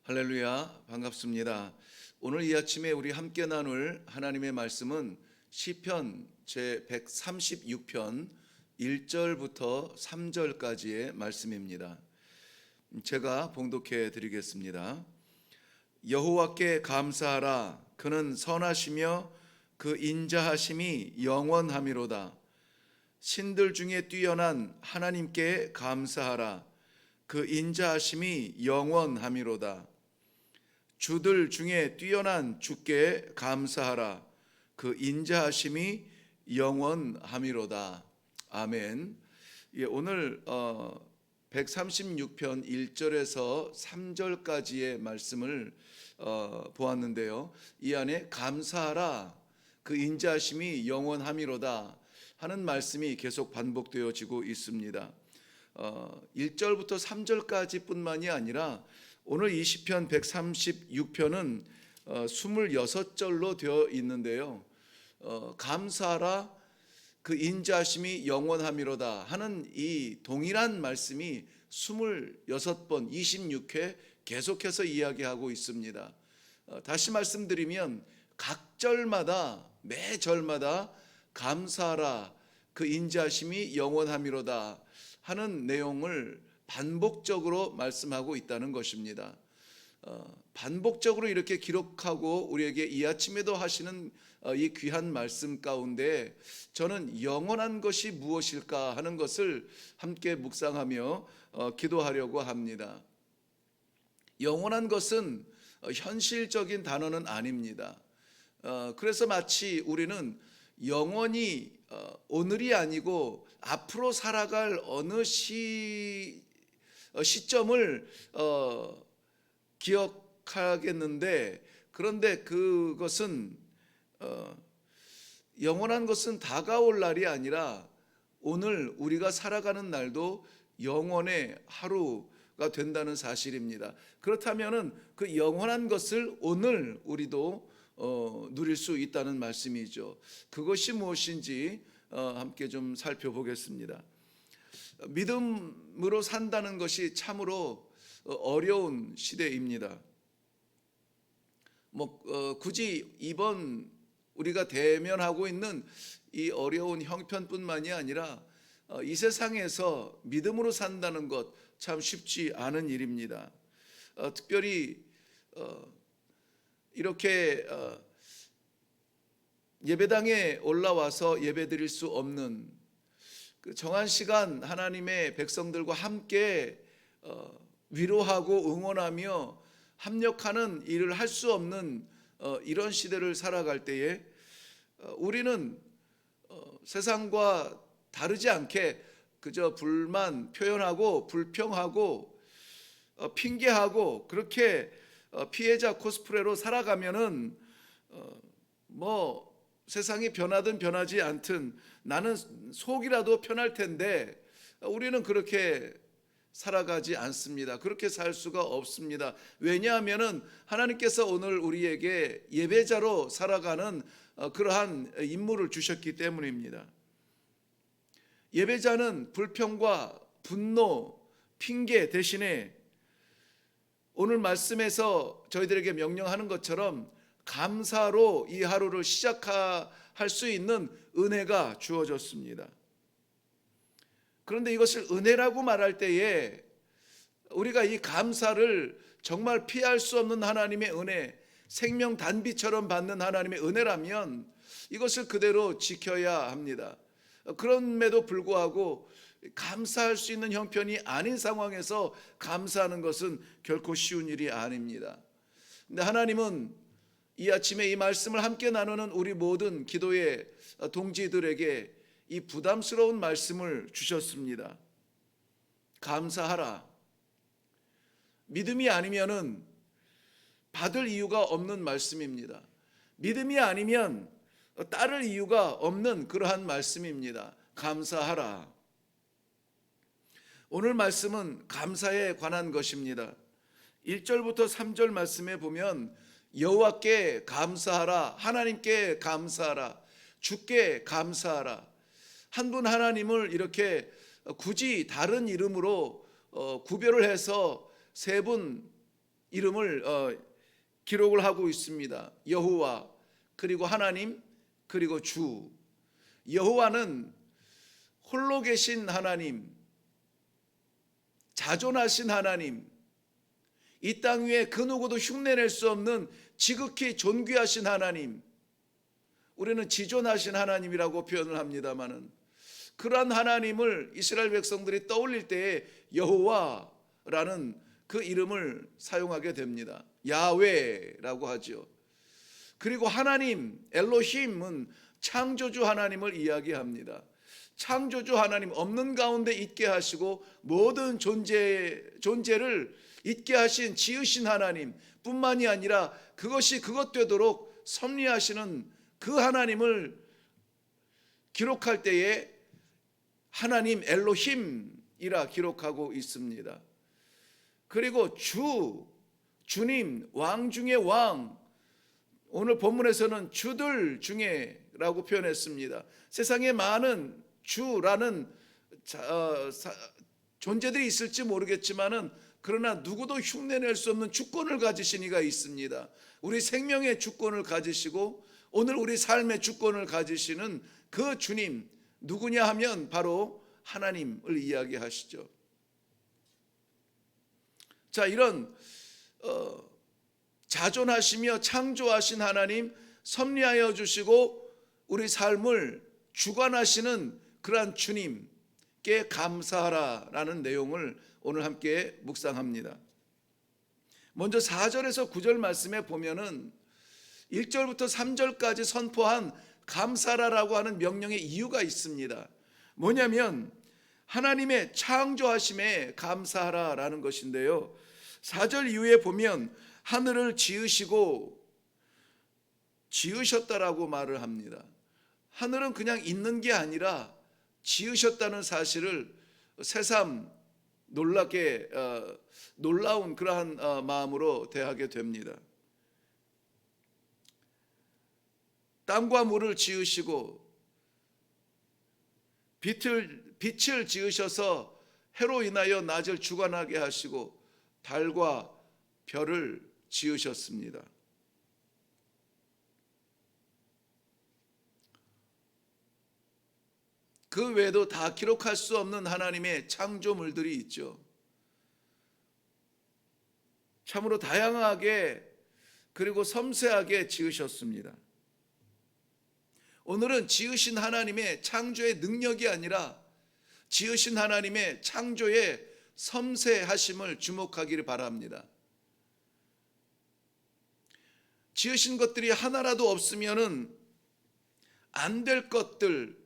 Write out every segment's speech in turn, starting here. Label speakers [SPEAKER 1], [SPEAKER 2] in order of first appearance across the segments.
[SPEAKER 1] 할렐루야, 반갑습니다. 오늘 이 아침에 우리 함께 나눌 하나님의 말씀은 시편 제 136편 1절부터 3절까지의 말씀입니다. 제가 봉독해 드리겠습니다. 여호와께 감사하라. 그는 선하시며 그 인자하심이 영원하미로다. 신들 중에 뛰어난 하나님께 감사하라. 그 인자하심이 영원하미로다. 주들 중에 뛰어난 주께 감사하라. 그 인자하심이 영원하미로다. 아멘. 오늘 136편 1절에서 3절까지의 말씀을 보았는데요. 이 안에 감사하라. 그 인자하심이 영원하미로다 하는 말씀이 계속 반복되어지고 있습니다. 1절부터 3절까지 뿐만이 아니라 오늘 이 시편 136편은 26절로 되어 있는데요. 감사하라 그 인자하심이 영원하미로다 하는 이 동일한 말씀이 26번 26회 계속해서 이야기하고 있습니다. 다시 말씀드리면 각 절마다 매 절마다 감사하라 그 인자하심이 영원하미로다 하는 내용을 반복적으로 말씀하고 있다는 것입니다. 반복적으로 이렇게 기록하고 우리에게 이 아침에도 하시는 이 귀한 말씀 가운데 저는 영원한 것이 무엇일까 하는 것을 함께 묵상하며 기도하려고 합니다. 영원한 것은 현실적인 단어는 아닙니다. 그래서 마치 우리는 영원히 오늘이 아니고 앞으로 살아갈 어느 시점을 기억하겠는데, 그런데 그것은 영원한 것은 다가올 날이 아니라 오늘 우리가 살아가는 날도 영원의 하루가 된다는 사실입니다. 그렇다면은 그 영원한 것을 오늘 우리도 누릴 수 있다는 말씀이죠. 그것이 무엇인지 함께 좀 살펴보겠습니다. 믿음으로 산다는 것이 참으로 어려운 시대입니다. 굳이 이번 우리가 대면하고 있는 이 어려운 형편뿐만이 아니라 이 세상에서 믿음으로 산다는 것 참 쉽지 않은 일입니다. 특별히 이렇게 예배당에 올라와서 예배드릴 수 없는 그 정한 시간 하나님의 백성들과 함께 위로하고 응원하며 합력하는 일을 할 수 없는 이런 시대를 살아갈 때에 우리는 세상과 다르지 않게 그저 불만 표현하고 불평하고 핑계하고 그렇게 피해자 코스프레로 살아가면은 세상이 변하든 변하지 않든 나는 속이라도 편할 텐데 우리는 그렇게 살아가지 않습니다. 그렇게 살 수가 없습니다. 왜냐하면은 하나님께서 오늘 우리에게 예배자로 살아가는 그러한 임무를 주셨기 때문입니다. 예배자는 불평과 분노, 핑계 대신에 오늘 말씀에서 저희들에게 명령하는 것처럼 감사로 이 하루를 시작할 수 있는 은혜가 주어졌습니다. 그런데 이것을 은혜라고 말할 때에 우리가 이 감사를 정말 피할 수 없는 하나님의 은혜, 생명 단비처럼 받는 하나님의 은혜라면 이것을 그대로 지켜야 합니다. 그럼에도 불구하고 감사할 수 있는 형편이 아닌 상황에서 감사하는 것은 결코 쉬운 일이 아닙니다. 근데 하나님은 이 아침에 이 말씀을 함께 나누는 우리 모든 기도의 동지들에게 이 부담스러운 말씀을 주셨습니다. 감사하라. 믿음이 아니면은 받을 이유가 없는 말씀입니다. 믿음이 아니면 따를 이유가 없는 그러한 말씀입니다. 감사하라. 오늘 말씀은 감사에 관한 것입니다. 1절부터 3절 말씀에 보면 여호와께 감사하라, 하나님께 감사하라, 주께 감사하라. 한 분 하나님을 이렇게 굳이 다른 이름으로 구별을 해서 세 분 이름을 기록을 하고 있습니다. 여호와, 그리고 하나님, 그리고 주. 여호와는 홀로 계신 하나님, 자존하신 하나님, 이 땅 위에 그 누구도 흉내낼 수 없는 지극히 존귀하신 하나님, 우리는 지존하신 하나님이라고 표현을 합니다마는, 그러한 하나님을 이스라엘 백성들이 떠올릴 때에 여호와라는 그 이름을 사용하게 됩니다. 야훼라고 하죠. 그리고 하나님, 엘로힘은 창조주 하나님을 이야기합니다. 창조주 하나님, 없는 가운데 있게 하시고 모든 존재를 있게 하신 지으신 하나님 뿐만이 아니라 그것이 그것 되도록 섭리하시는 그 하나님을 기록할 때에 하나님 엘로힘이라 기록하고 있습니다. 그리고 주님, 왕 중의 왕, 오늘 본문에서는 주들 중에라고 표현했습니다. 세상에 많은 주라는 존재들이 있을지 모르겠지만은, 그러나 누구도 흉내낼 수 없는 주권을 가지신 이가 있습니다. 우리 생명의 주권을 가지시고 오늘 우리 삶의 주권을 가지시는 그 주님, 누구냐 하면 바로 하나님을 이야기하시죠. 자, 이런 자존하시며 창조하신 하나님, 섭리하여 주시고 우리 삶을 주관하시는 그러한 주님께 감사하라라는 내용을 오늘 함께 묵상합니다. 먼저 4절에서 9절 말씀에 보면은 1절부터 3절까지 선포한 감사하라라고 하는 명령의 이유가 있습니다. 뭐냐면 하나님의 창조하심에 감사하라라는 것인데요. 4절 이후에 보면 하늘을 지으시고 지으셨다라고 말을 합니다. 하늘은 그냥 있는 게 아니라 지으셨다는 사실을 새삼 놀랍게 놀라운 그러한 마음으로 대하게 됩니다. 땅과 물을 지으시고 빛을 지으셔서 해로 인하여 낮을 주관하게 하시고 달과 별을 지으셨습니다. 그 외에도 다 기록할 수 없는 하나님의 창조물들이 있죠. 참으로 다양하게 그리고 섬세하게 지으셨습니다. 오늘은 지으신 하나님의 창조의 능력이 아니라 지으신 하나님의 창조의 섬세하심을 주목하기를 바랍니다. 지으신 것들이 하나라도 없으면은 안 될 것들,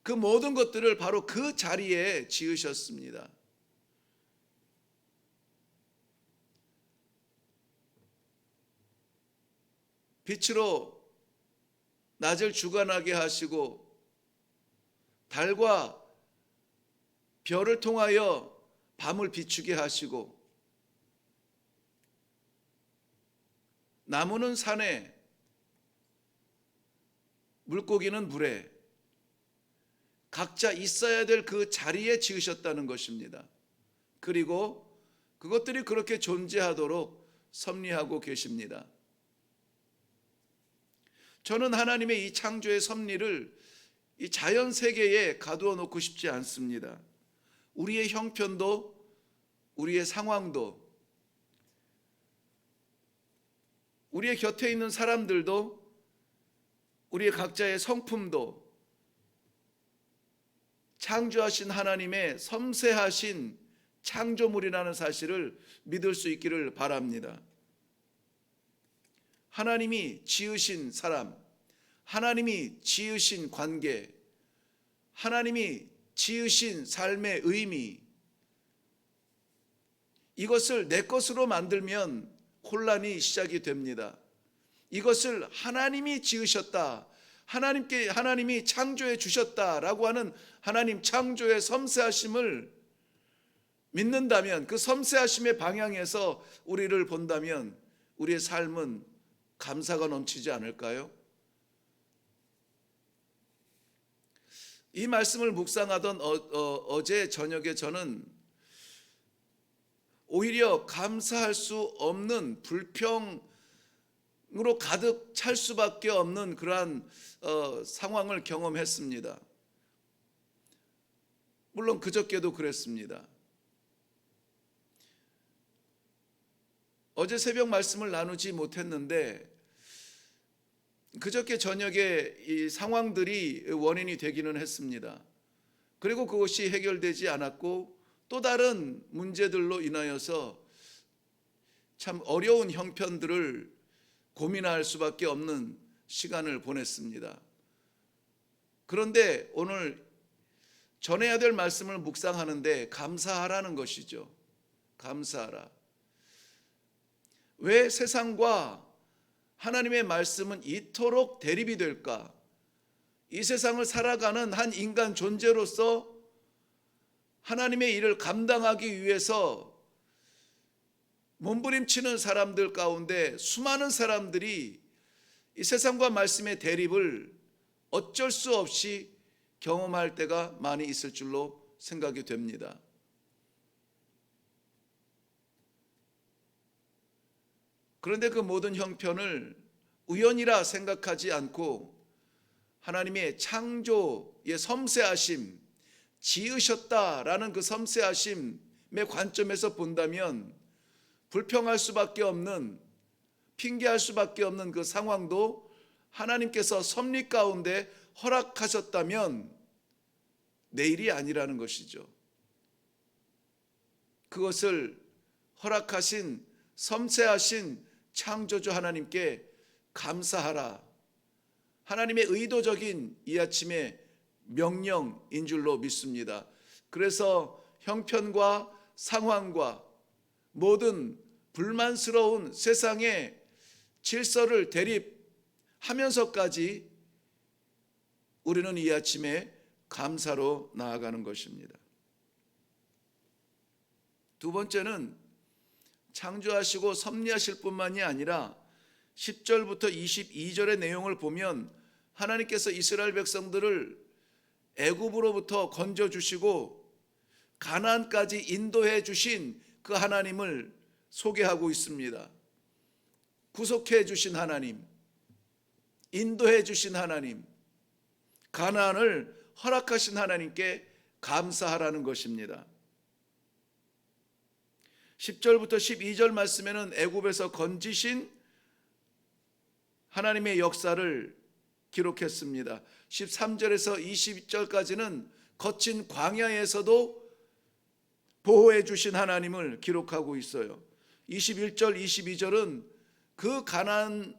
[SPEAKER 1] 그 모든 것들을 바로 그 자리에 지으셨습니다. 빛으로 낮을 주관하게 하시고 달과 별을 통하여 밤을 비추게 하시고 나무는 산에, 물고기는 물에 각자 있어야 될 그 자리에 지으셨다는 것입니다. 그리고 그것들이 그렇게 존재하도록 섭리하고 계십니다. 저는 하나님의 이 창조의 섭리를 이 자연 세계에 가두어 놓고 싶지 않습니다. 우리의 형편도, 우리의 상황도, 우리의 곁에 있는 사람들도, 우리의 각자의 성품도 창조하신 하나님의 섬세하신 창조물이라는 사실을 믿을 수 있기를 바랍니다. 하나님이 지으신 사람, 하나님이 지으신 관계, 하나님이 지으신 삶의 의미, 이것을 내 것으로 만들면 혼란이 시작이 됩니다. 이것을 하나님이 지으셨다, 하나님이 창조해 주셨다라고 하는 하나님 창조의 섬세하심을 믿는다면, 그 섬세하심의 방향에서 우리를 본다면 우리의 삶은 감사가 넘치지 않을까요? 이 말씀을 묵상하던 어제 저녁에 저는 오히려 감사할 수 없는 불평으로 가득 찰 수밖에 없는 그러한 상황을 경험했습니다. 물론 그저께도 그랬습니다. 어제 새벽 말씀을 나누지 못했는데 그저께 저녁에 이 상황들이 원인이 되기는 했습니다. 그리고 그것이 해결되지 않았고 또 다른 문제들로 인하여서 참 어려운 형편들을 고민할 수밖에 없는 시간을 보냈습니다. 그런데 오늘 전해야 될 말씀을 묵상하는데 감사하라는 것이죠. 감사하라. 왜 세상과 하나님의 말씀은 이토록 대립이 될까? 이 세상을 살아가는 한 인간 존재로서 하나님의 일을 감당하기 위해서 몸부림치는 사람들 가운데 수많은 사람들이 이 세상과 말씀의 대립을 어쩔 수 없이 경험할 때가 많이 있을 줄로 생각이 됩니다. 그런데 그 모든 형편을 우연이라 생각하지 않고 하나님의 창조의 섬세하심, 지으셨다라는 그 섬세하심의 관점에서 본다면 불평할 수밖에 없는, 핑계할 수밖에 없는 그 상황도 하나님께서 섭리 가운데 허락하셨다면 내일이 아니라는 것이죠. 그것을 허락하신 섬세하신 창조주 하나님께 감사하라. 하나님의 의도적인 이 아침의 명령인 줄로 믿습니다. 그래서 형편과 상황과 모든 불만스러운 세상의 질서를 대립하면서까지 우리는 이 아침에 감사로 나아가는 것입니다. 두 번째는 창조하시고 섭리하실 뿐만이 아니라 10절부터 22절의 내용을 보면 하나님께서 이스라엘 백성들을 애굽으로부터 건져주시고 가나안까지 인도해 주신 그 하나님을 소개하고 있습니다. 구속해 주신 하나님, 인도해 주신 하나님, 가나안을 허락하신 하나님께 감사하라는 것입니다. 10절부터 12절 말씀에는 애굽에서 건지신 하나님의 역사를 기록했습니다. 13절에서 20절까지는 거친 광야에서도 보호해 주신 하나님을 기록하고 있어요. 21절, 22절은 그 가나안,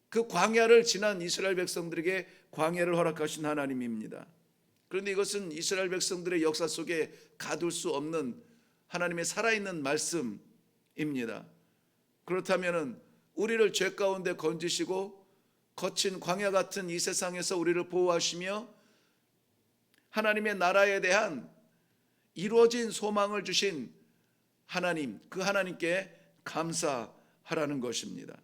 [SPEAKER 1] 그 광야를 지난 이스라엘 백성들에게 광야를 허락하신 하나님입니다. 그런데 이것은 이스라엘 백성들의 역사 속에 가둘 수 없는 하나님의 살아있는 말씀입니다. 그렇다면 우리를 죄 가운데 건지시고 거친 광야 같은 이 세상에서 우리를 보호하시며 하나님의 나라에 대한 이루어진 소망을 주신 하나님, 그 하나님께 감사하라는 것입니다.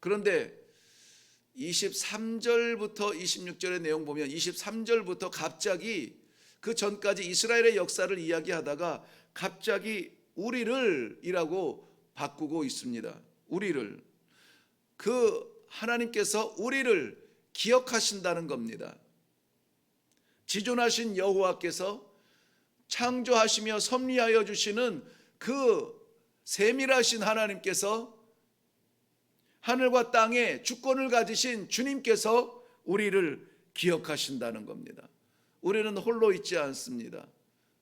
[SPEAKER 1] 그런데 23절부터 26절의 내용 보면 23절부터 갑자기 그 전까지 이스라엘의 역사를 이야기하다가 갑자기 우리를 이라고 바꾸고 있습니다. 우리를. 그 하나님께서 우리를 기억하신다는 겁니다. 지존하신 여호와께서 창조하시며 섭리하여 주시는 그 세밀하신 하나님께서 하늘과 땅에 주권을 가지신 주님께서 우리를 기억하신다는 겁니다. 우리는 홀로 있지 않습니다.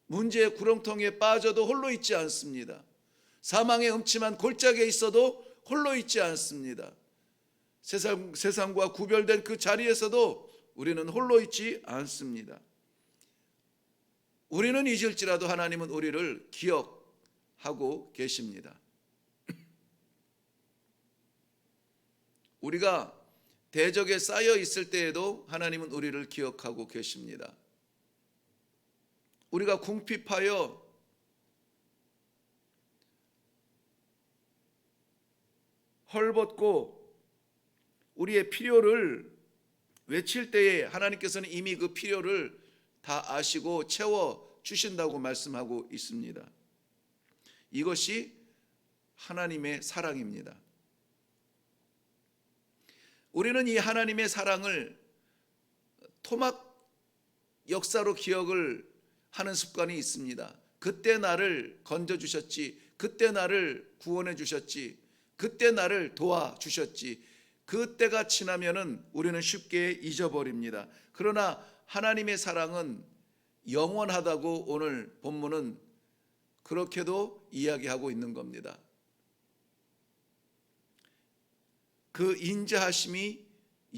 [SPEAKER 1] 문제의 구렁텅이에 빠져도 홀로 있지 않습니다. 사망의 음침한 골짜기에 있어도 홀로 있지 않습니다. 세상과 구별된 그 자리에서도 우리는 홀로 있지 않습니다. 우리는 잊을지라도 하나님은 우리를 기억하고 계십니다. 우리가 대적에 쌓여 있을 때에도 하나님은 우리를 기억하고 계십니다. 우리가 궁핍하여 헐벗고 우리의 필요를 외칠 때에 하나님께서는 이미 그 필요를 다 아시고 채워 주신다고 말씀하고 있습니다. 이것이 하나님의 사랑입니다. 우리는 이 하나님의 사랑을 토막 역사로 기억을 하는 습관이 있습니다. 그때 나를 건져주셨지, 그때 나를 구원해 주셨지, 그때 나를 도와주셨지. 그때가 지나면은 우리는 쉽게 잊어버립니다. 그러나 하나님의 사랑은 영원하다고 오늘 본문은 그렇게도 이야기하고 있는 겁니다. 그 인자하심이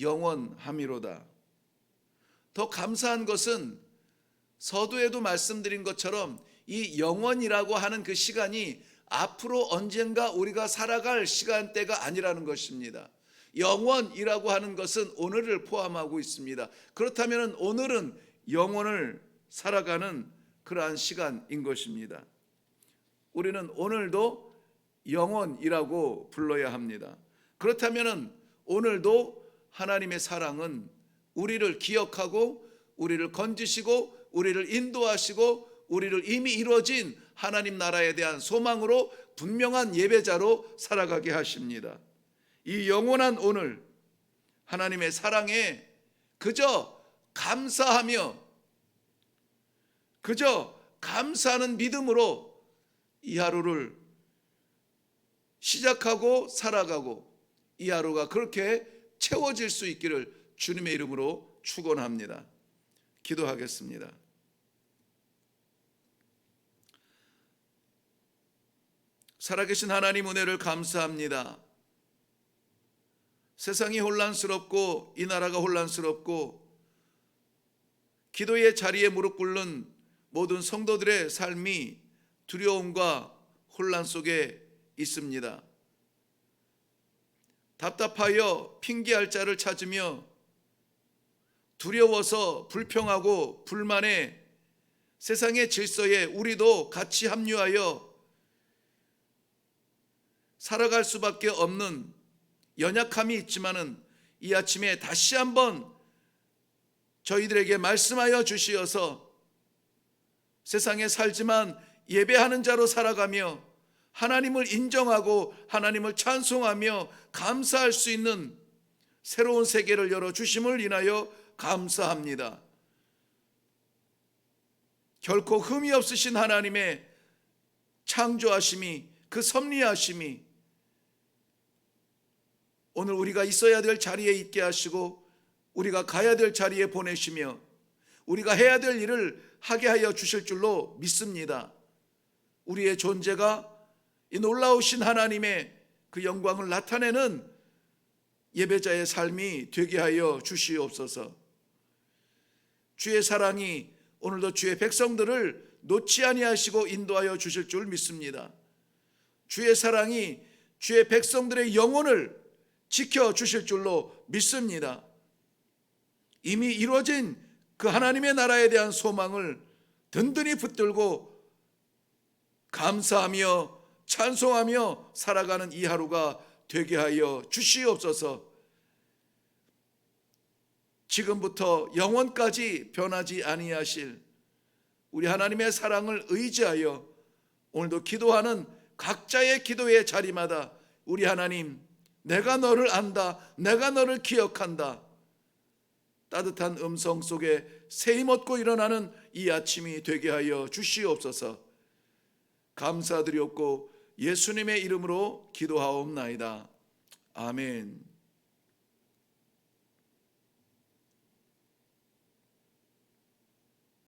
[SPEAKER 1] 영원함이로다. 더 감사한 것은 서두에도 말씀드린 것처럼 이 영원이라고 하는 그 시간이 앞으로 언젠가 우리가 살아갈 시간대가 아니라는 것입니다. 영원이라고 하는 것은 오늘을 포함하고 있습니다. 그렇다면 오늘은 영원을 살아가는 그러한 시간인 것입니다. 우리는 오늘도 영원이라고 불러야 합니다. 그렇다면 오늘도 하나님의 사랑은 우리를 기억하고 우리를 건지시고 우리를 인도하시고 우리를 이미 이루어진 하나님 나라에 대한 소망으로 분명한 예배자로 살아가게 하십니다. 이 영원한 오늘 하나님의 사랑에 그저 감사하며 그저 감사하는 믿음으로 이 하루를 시작하고 살아가고 이 하루가 그렇게 채워질 수 있기를 주님의 이름으로 축원합니다. 기도하겠습니다. 살아계신 하나님 은혜를 감사합니다. 세상이 혼란스럽고 이 나라가 혼란스럽고 기도의 자리에 무릎 꿇는 모든 성도들의 삶이 두려움과 혼란 속에 있습니다. 답답하여 핑계할 자를 찾으며 두려워서 불평하고 불만해 세상의 질서에 우리도 같이 합류하여 살아갈 수밖에 없는 연약함이 있지만은 이 아침에 다시 한번 저희들에게 말씀하여 주시어서 세상에 살지만 예배하는 자로 살아가며 하나님을 인정하고 하나님을 찬송하며 감사할 수 있는 새로운 세계를 열어주심을 인하여 감사합니다. 결코 흠이 없으신 하나님의 창조하심이 그 섭리하심이 오늘 우리가 있어야 될 자리에 있게 하시고 우리가 가야 될 자리에 보내시며 우리가 해야 될 일을 하게 하여 주실 줄로 믿습니다. 우리의 존재가 이 놀라우신 하나님의 그 영광을 나타내는 예배자의 삶이 되게 하여 주시옵소서. 주의 사랑이 오늘도 주의 백성들을 놓지 아니하시고 인도하여 주실 줄 믿습니다. 주의 사랑이 주의 백성들의 영혼을 지켜주실 줄로 믿습니다. 이미 이루어진 그 하나님의 나라에 대한 소망을 든든히 붙들고 감사하며 찬송하며 살아가는 이 하루가 되게 하여 주시옵소서. 지금부터 영원까지 변하지 아니하실 우리 하나님의 사랑을 의지하여 오늘도 기도하는 각자의 기도의 자리마다 우리 하나님, 내가 너를 안다, 내가 너를 기억한다, 따뜻한 음성 속에 새 힘 얻고 일어나는 이 아침이 되게 하여 주시옵소서. 감사드리옵고 예수님의 이름으로 기도하옵나이다. 아멘.